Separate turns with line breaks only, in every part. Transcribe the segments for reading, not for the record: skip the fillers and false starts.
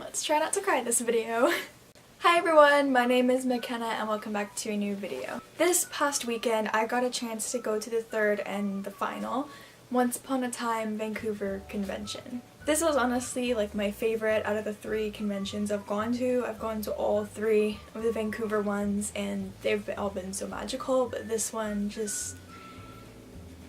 Let's try not to cry this video. Hi everyone, my name is Mckenna and welcome back to a new video. This past weekend I got a chance to go to the third and the final Once Upon a Time Vancouver convention. This was honestly like my favorite out of the 3 conventions I've gone to. I've gone to all 3 of the Vancouver ones and they've all been so magical, but this one just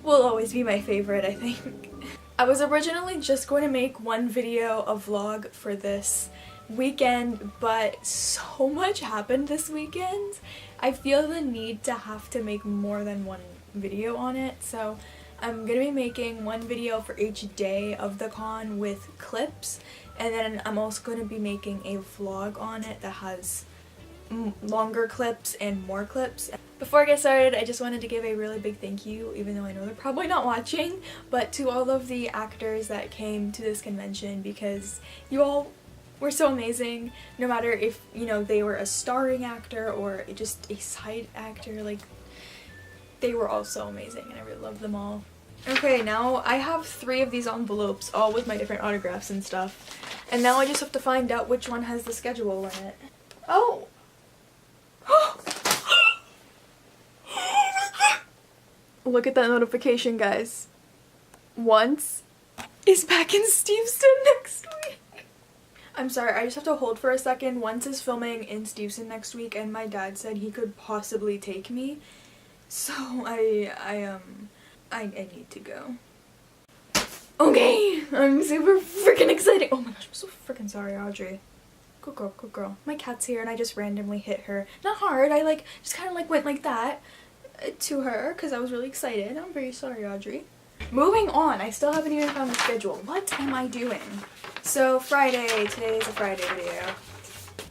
will always be my favorite, I think. I was originally just going to make one video, a vlog for this weekend, but so much happened this weekend. I feel the need to have to make more than one video on it, so I'm gonna be making one video for each day of the con with clips, and then I'm also going to be making a vlog on it that has longer clips and more clips. Before I get started, I just wanted to give a really big thank you, even though I know they're probably not watching, but to all of the actors that came to this convention, because you all were so amazing. No matter if, you know, they were a starring actor or just a side actor, like, they were all so amazing and I really love them all. Okay, now I have 3 of these envelopes, all with my different autographs and stuff, and now I just have to find out which one has the schedule in it. Oh! Look at that notification, guys. Once is back in Steveston next week. I'm sorry, I just have to hold for a second. Once is filming in Steveston next week and my dad said he could possibly take me. So I need to go. Okay, I'm super freaking excited. Oh my gosh, I'm so freaking sorry, Audrey. Good girl, good girl. My cat's here and I just randomly hit her. Not hard, I like just kind of like went like that to her because I was really excited. I'm very sorry, Audrey. Moving on, I still haven't even found the schedule. What am I doing? So Friday, today is a Friday video.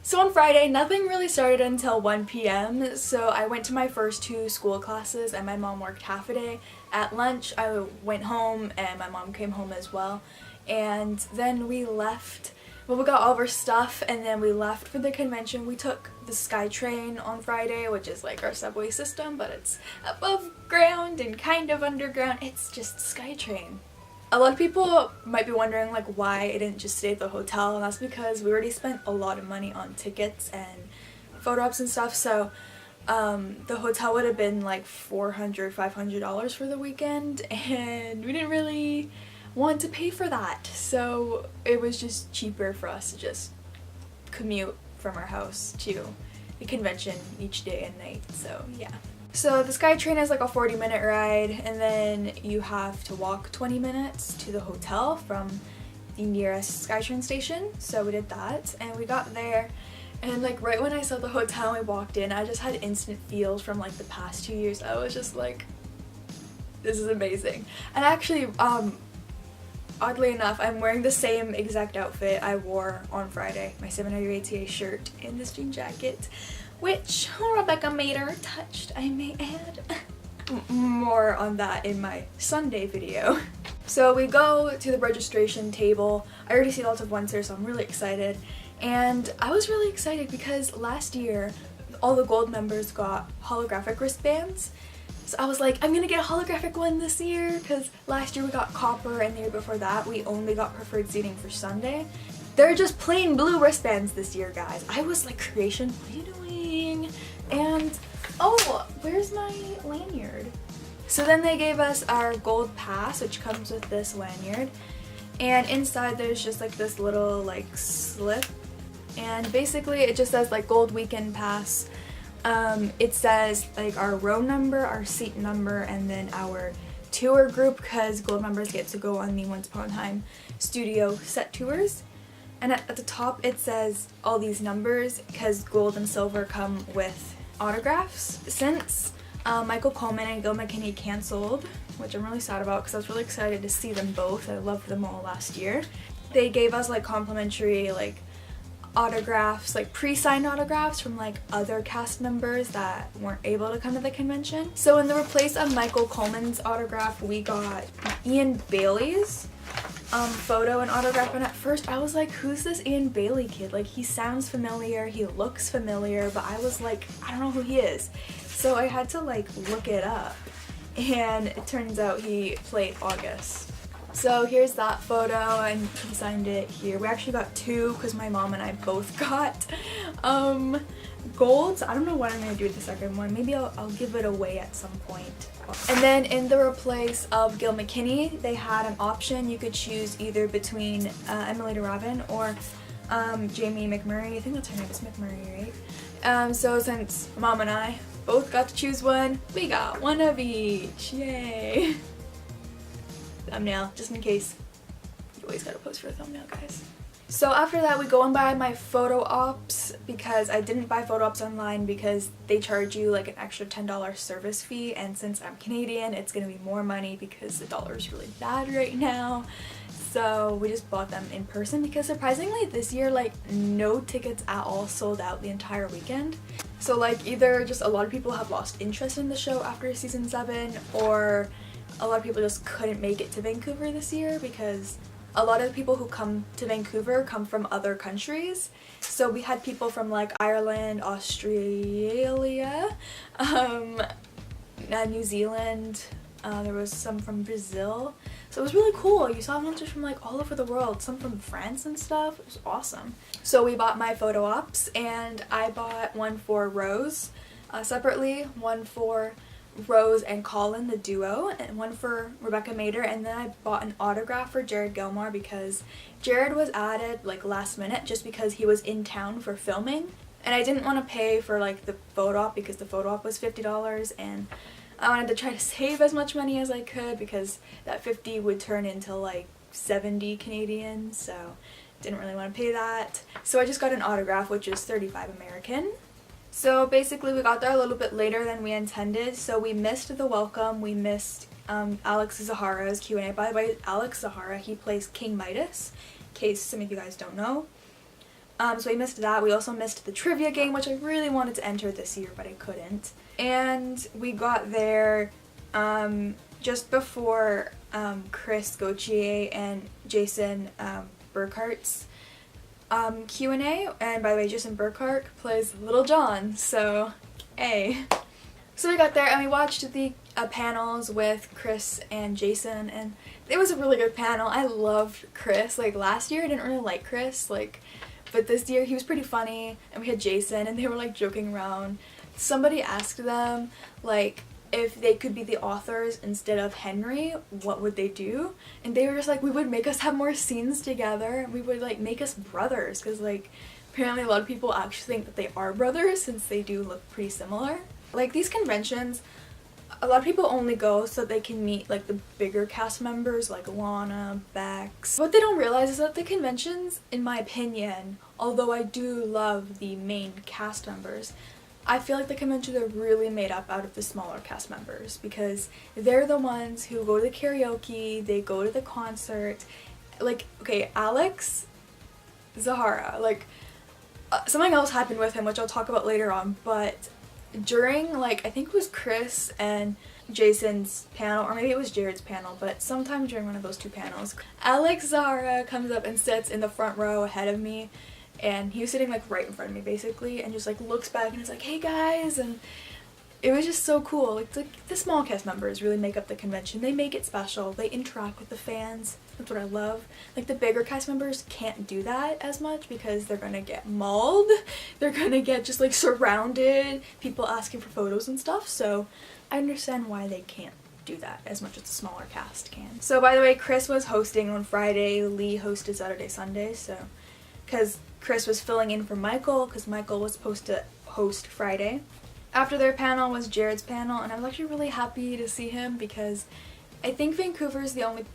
So on Friday, nothing really started until 1 p.m. So I went to my first 2 school classes and my mom worked half a day. At lunch, I went home and my mom came home as well. And then we left. Well, we got all of our stuff and then we left for the convention. We took the SkyTrain on Friday, which is like our subway system, but it's above ground and kind of underground. It's just SkyTrain. A lot of people might be wondering like why I didn't just stay at the hotel, and that's because we already spent a lot of money on tickets and photo ops and stuff, so the hotel would have been like $400, $500 for the weekend, and we didn't really want to pay for that, so it was just cheaper for us to just commute from our house to the convention each day and night, so yeah. So the SkyTrain is like a 40-minute ride, and then you have to walk 20 minutes to the hotel from the nearest SkyTrain station, so we did that, and we got there, and like right when I saw the hotel and we walked in, I just had instant feels from like the past 2 years. I was just like, this is amazing. And actually, oddly enough, I'm wearing the same exact outfit I wore on Friday, my 700 ATA shirt and this jean jacket, which Rebecca Mater touched, I may add. More on that in my Sunday video. So we go to the registration table. I already see lots of ones here, so I'm really excited. And I was really excited because last year all the gold members got holographic wristbands. So I was like, I'm gonna get a holographic one this year, because last year we got copper and the year before that we only got preferred seating for Sunday. They're just plain blue wristbands this year, guys. I was like, creation, what are you doing? And oh, where's my lanyard? So then they gave us our gold pass, which comes with this lanyard, and inside there's just like this little like slip, and basically it just says like gold weekend pass. It says like our row number, our seat number, and then our tour group, because gold members get to go on the Once Upon a Time studio set tours. And at the top it says all these numbers because gold and silver come with autographs. Since Michael Coleman and Gil McKinney canceled, which I'm really sad about because I was really excited to see them both. I loved them all last year. They gave us like complimentary like autographs, like pre-signed autographs from like other cast members that weren't able to come to the convention. So in the replace of Michael Coleman's autograph, we got Ian Bailey's photo and autograph, and at first I was like, who's this Ian Bailey kid? Like, he sounds familiar, he looks familiar, but I was like, I don't know who he is. So I had to like look it up, and it turns out he played August So here's that photo, and he signed it here. We actually got two because my mom and I both got golds. I don't know what I'm going to do with the second one. Maybe I'll give it away at some point. And then in the replace of Gil McKinney, they had an option. You could choose either between Emily DeRavin or Jamie McMurray. I think that's her name is McMurray, right? So since mom and I both got to choose one, we got one of each. Yay! Thumbnail, just in case. You always gotta post for a thumbnail, guys. So after that, we go and buy my photo ops, because I didn't buy photo ops online because they charge you like an extra $10 service fee, and since I'm Canadian, it's gonna be more money because the dollar is really bad right now. So we just bought them in person, because surprisingly this year, like, no tickets at all sold out the entire weekend. So like, either just a lot of people have lost interest in the show after season 7, or a lot of people just couldn't make it to Vancouver this year, because a lot of the people who come to Vancouver come from other countries. So we had people from like Ireland, Australia, New Zealand, there was some from Brazil. So it was really cool. You saw monsters from like all over the world, some from France and stuff. It was awesome. So we bought my photo ops, and I bought one for Rose separately, one for Rose and Colin, the duo, and one for Rebecca Mader, and then I bought an autograph for Jared Gilmore because Jared was added like last minute just because he was in town for filming, and I didn't want to pay for like the photo op because the photo op was $50, and I wanted to try to save as much money as I could because that 50 would turn into like 70 Canadian, so didn't really want to pay that. So I just got an autograph, which is 35 American. So basically we got there a little bit later than we intended, so we missed the welcome, we missed Alex Zahara's Q&A. By the way, Alex Zahara, he plays King Midas, in case some of you guys don't know. So we missed that. We also missed the trivia game, which I really wanted to enter this year, but I couldn't. And we got there just before Chris Gautier and Jason Burkhart's Q&A, and by the way, Jason Burkhart plays Little John, so hey. So we got there and we watched the panels with Chris and Jason, and it was a really good panel. I loved Chris. Like last year I didn't really like Chris, like, but this year he was pretty funny, and we had Jason and they were like joking around. Somebody asked them like if they could be the authors instead of Henry, what would they do? And they were just like, we would make us have more scenes together. We would like make us brothers, because like apparently a lot of people actually think that they are brothers since they do look pretty similar. Like these conventions, a lot of people only go so they can meet like the bigger cast members like Lana, Bex. What they don't realize is that the conventions, in my opinion, although I do love the main cast members, I feel like the conventions are really made up out of the smaller cast members, because they're the ones who go to the karaoke, they go to the concert. Like, okay, Alex Zahara, like, something else happened with him, which I'll talk about later on, but during, like, I think it was Chris and Jason's panel, or maybe it was Jared's panel, but sometime during one of those two panels, Alex Zahara comes up and sits in the front row ahead of me, and he was sitting like right in front of me basically, and just like looks back and is like, hey guys, and it was just so cool. Like the small cast members really make up the convention. They make it special. They interact with the fans. That's what I love. Like the bigger cast members can't do that as much because they're gonna get mauled. They're gonna get just like surrounded, people asking for photos and stuff, so I understand why they can't do that as much as the smaller cast can. So by the way, Chris was hosting on Friday, Lee hosted Saturday, Sunday, so because Chris was filling in for Michael, because Michael was supposed to host Friday. After their panel was Jared's panel, and I was actually really happy to see him because I think Vancouver is the only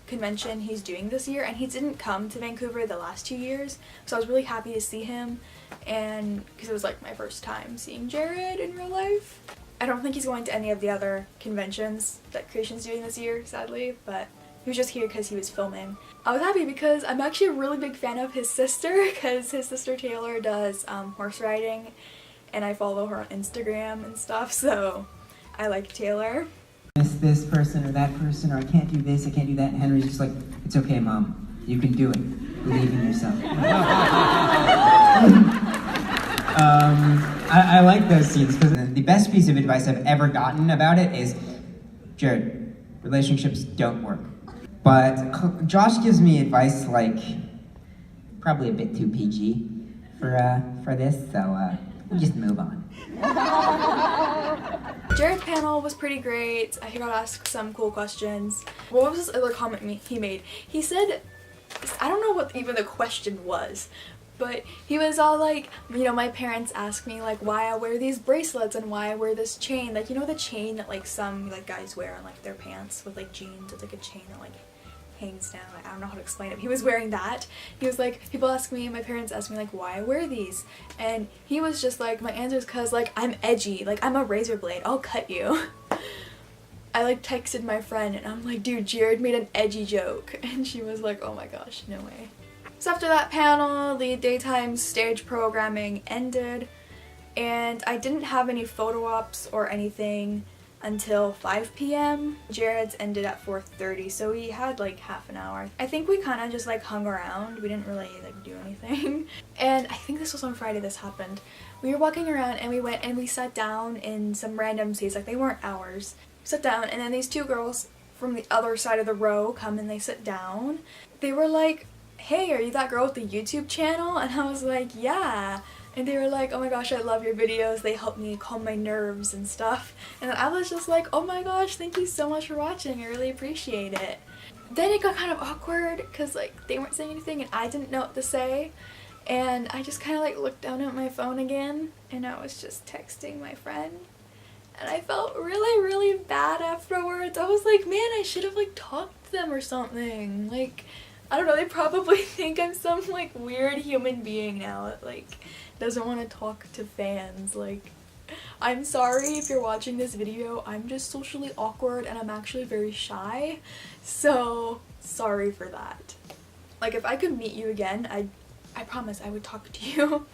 convention he's doing this year, and he didn't come to Vancouver the last 2 years, so I was really happy to see him, and because it was like my first time seeing Jared in real life. I don't think he's going to any of the other conventions that Creation's doing this year, sadly, but he was just here because he was filming. I was happy because I'm actually a really big fan of his sister, because his sister Taylor does horse riding, and I follow her on Instagram and stuff, so I like Taylor.
This person or that person, or I can't do this, I can't do that, and Henry's just like, it's okay, Mom, you can do it. Believe in yourself. I like those scenes, because the best piece of advice I've ever gotten about it is, Jared, relationships don't work. But Josh gives me advice like probably a bit too PG for this, so we'll just move on.
Jared's panel was pretty great. He got asked some cool questions. What was this other comment he made? He said, I don't know what even the question was, but he was all like, you know, my parents ask me like why I wear these bracelets and why I wear this chain. Like, you know the chain that like some like guys wear on like their pants with like jeans? It's like a chain that like hangs down. I don't know how to explain it. He was wearing that. He was like, people ask me, my parents ask me like why I wear these, and he was just like, my answer is cause like I'm edgy, like I'm a razor blade, I'll cut you. I like texted my friend and I'm like, dude, Jared made an edgy joke, and she was like, oh my gosh, no way. So after that panel, the daytime stage programming ended, and I didn't have any photo ops or anything until 5 p.m. Jared's ended at 4:30, so we had like half an hour. I think we kind of just like hung around. We didn't really like do anything. And I think this was on Friday this happened. We were walking around and we went and we sat down in some random seats, like they weren't ours. We sat down, and then these two girls from the other side of the row come and they sit down. They were like, hey, are you that girl with the YouTube channel? And I was like, yeah. And they were like, oh my gosh, I love your videos, they help me calm my nerves and stuff. And I was just like, oh my gosh, thank you so much for watching, I really appreciate it. Then it got kind of awkward because like they weren't saying anything and I didn't know what to say. And I just kind of like looked down at my phone again and I was just texting my friend. And I felt really, really bad afterwards. I was like, man, I should have like talked to them or something. Like, I don't know, they probably think I'm some like weird human being now that like doesn't want to talk to fans. Like, I'm sorry if you're watching this video, I'm just socially awkward and I'm actually very shy, so sorry for that. Like, if I could meet you again, I promise I would talk to you.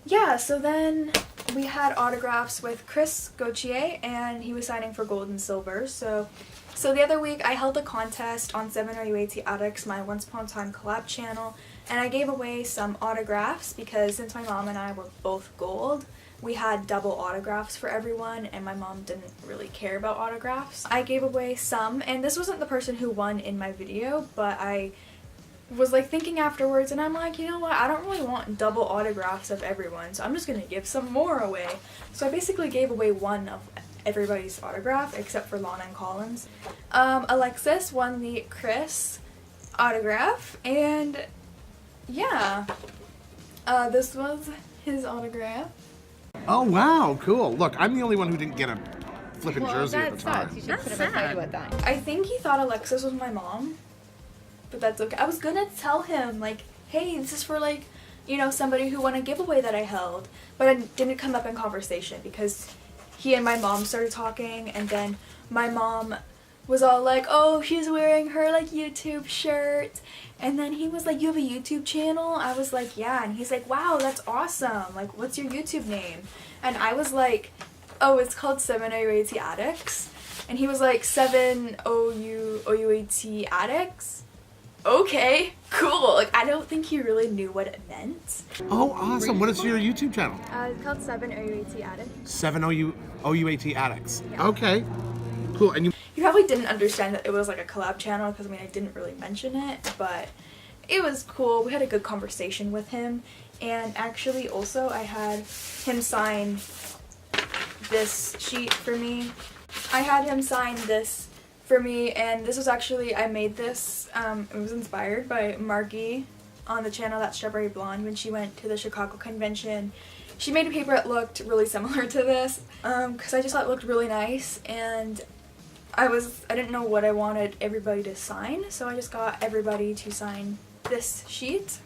Yeah, so then we had autographs with Chris Gautier and he was signing for gold and silver. So the other week I held a contest on 7 OUAT Addicts, my Once Upon a Time collab channel, and I gave away some autographs because since my mom and I were both gold, we had double autographs for everyone and my mom didn't really care about autographs. I gave away some, and this wasn't the person who won in my video, but I was like thinking afterwards and I'm like, you know what, I don't really want double autographs of everyone, so I'm just gonna give some more away. So I basically gave away one of everybody's autograph except for Lana and Collins. Alexis won the Chris autograph, and yeah, this was his autograph.
Oh wow, cool. Look, I'm the only one who didn't get a flippin' jersey at the time.
You should put a tattoo at that.
I think he thought Alexis was my mom, but that's okay. I was gonna tell him like, hey, this is for like, you know, somebody who won a giveaway that I held, but it didn't come up in conversation because he and my mom started talking, and then my mom was all like, oh, she's wearing her like YouTube shirt, and then he was like, you have a YouTube channel? I was like, yeah, and he's like, wow, that's awesome, like what's your YouTube name? And I was like, oh, it's called 7 OUAT Addicts, and he was like, 7 OUAT Addicts? Okay, cool. Like, I don't think he really knew what it meant.
Oh, awesome. What is your YouTube channel?
It's called 7 OUAT Addicts.
7 OUAT Addicts.
Yeah.
Okay, cool. And
You probably didn't understand that it was like a collab channel because I mean I didn't really mention it, but it was cool. We had a good conversation with him, and actually also I had him sign this sheet for me. I had him sign this for me, and this was actually, I made this, it was inspired by Margie on the channel That's Strawberry Blonde when she went to the Chicago convention. She made a paper that looked really similar to this because I just thought it looked really nice, and I didn't know what I wanted everybody to sign, so I just got everybody to sign this sheet.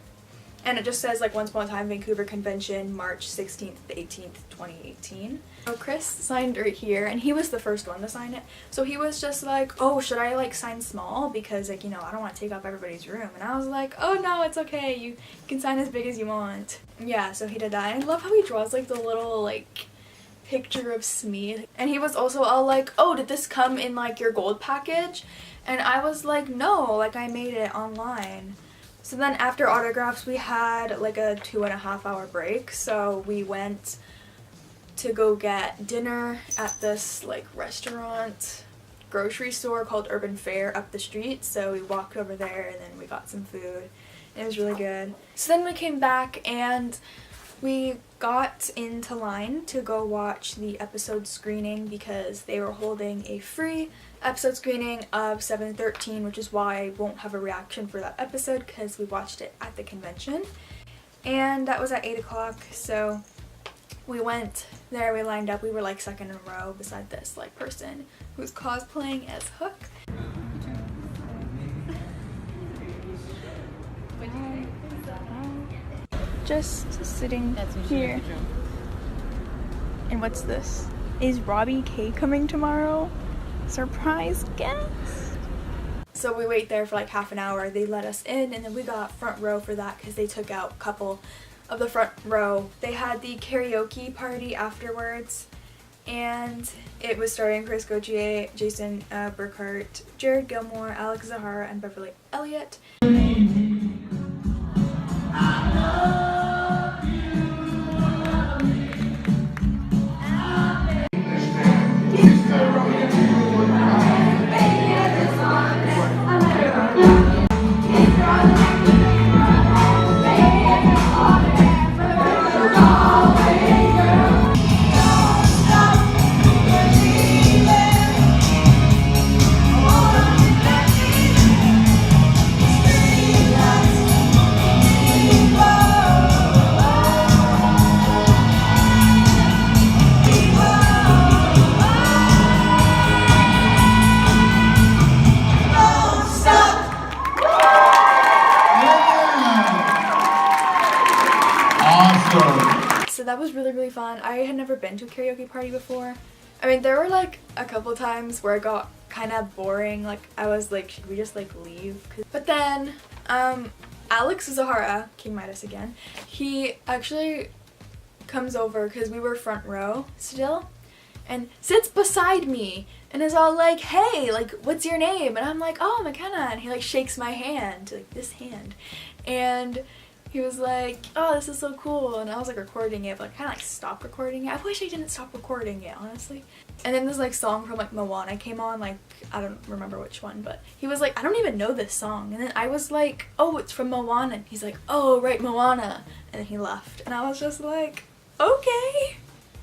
And it just says like Once Upon a Time Vancouver Convention, March 16th to 18th, 2018. So Chris signed right here, and he was the first one to sign it. So he was just like, oh, should I like sign small? Because like, you know, I don't want to take up everybody's room. And I was like, oh no, it's okay. You can sign as big as you want. Yeah, so he did that. And I love how he draws like the little like picture of Smee. And he was also all like, oh, did this come in like your gold package? And I was like, no, like I made it online. So then after autographs we had like a 2.5 hour break, so we went to go get dinner at this like restaurant grocery store called Urban Fare up the street, so we walked over there and then we got some food. It was really good. So then we came back and we got into line to go watch the episode screening because they were holding a free episode screening of 713, which is why I won't have a reaction for that episode because we watched it at the convention. And that was at 8 o'clock, so we went there, we lined up, we were like second in a row beside this like person who's cosplaying as Hook. Just sitting here. And what's this? Is Robbie K coming tomorrow? Surprise guest? So we wait there for like half an hour. They let us in and then we got front row for that because they took out a couple of the front row. They had the karaoke party afterwards and it was starring Chris Gautier, Jason Burkhart, Jared Gilmore, Alex Zahara, and Beverly Elliott. So that was really fun. I had never been to a karaoke party before. I mean, there were like a couple times where it got kind of boring. Like I was like, should we just like leave? But then Alex Zahara, King Midas again, he actually comes over because we were front row still and sits beside me and is all like, hey, like what's your name? And I'm like, oh, Mckenna. And he like shakes my hand, like this hand, and he was like, oh, this is so cool. And I was like recording it, but I kind of like stopped recording it. I wish I didn't stop recording it, honestly. And then this like song from like Moana came on, like I don't remember which one, but he was like, I don't even know this song. And then I was like, oh, it's from Moana. And he's like, oh, right, Moana. And then he left. And I was just like, okay.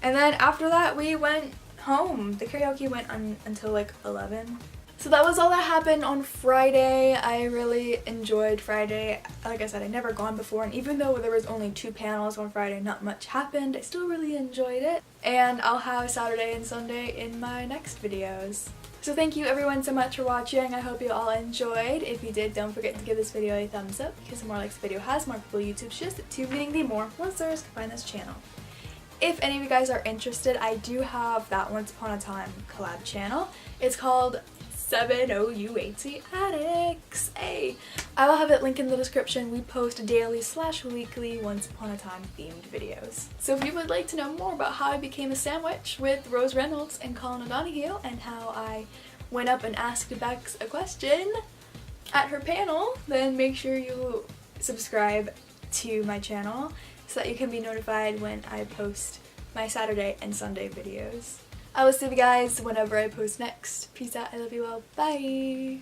And then after that we went home. The karaoke went on until like 11. So that was all that happened on Friday. I really enjoyed Friday. Like I said, I'd never gone before, and even though there was only 2 panels on Friday, not much happened, I still really enjoyed it. And I'll have Saturday and Sunday in my next videos. So thank you everyone so much for watching. I hope you all enjoyed. If you did, don't forget to give this video a thumbs up because the more likes the video has, more people YouTube suggested to, meaning the more listeners can find this channel. If any of you guys are interested, I do have that Once Upon a Time collab channel. It's called 7 OUAT Addicts. Hey, I will have it linked in the description. We post daily/weekly Once Upon a Time themed videos. So if you would like to know more about how I became a sandwich with Rose Reynolds and Colin O'Donoghue and how I went up and asked Bex a question at her panel, then make sure you subscribe to my channel so that you can be notified when I post my Saturday and Sunday videos. I will see you guys whenever I post next. Peace out. I love you all. Bye.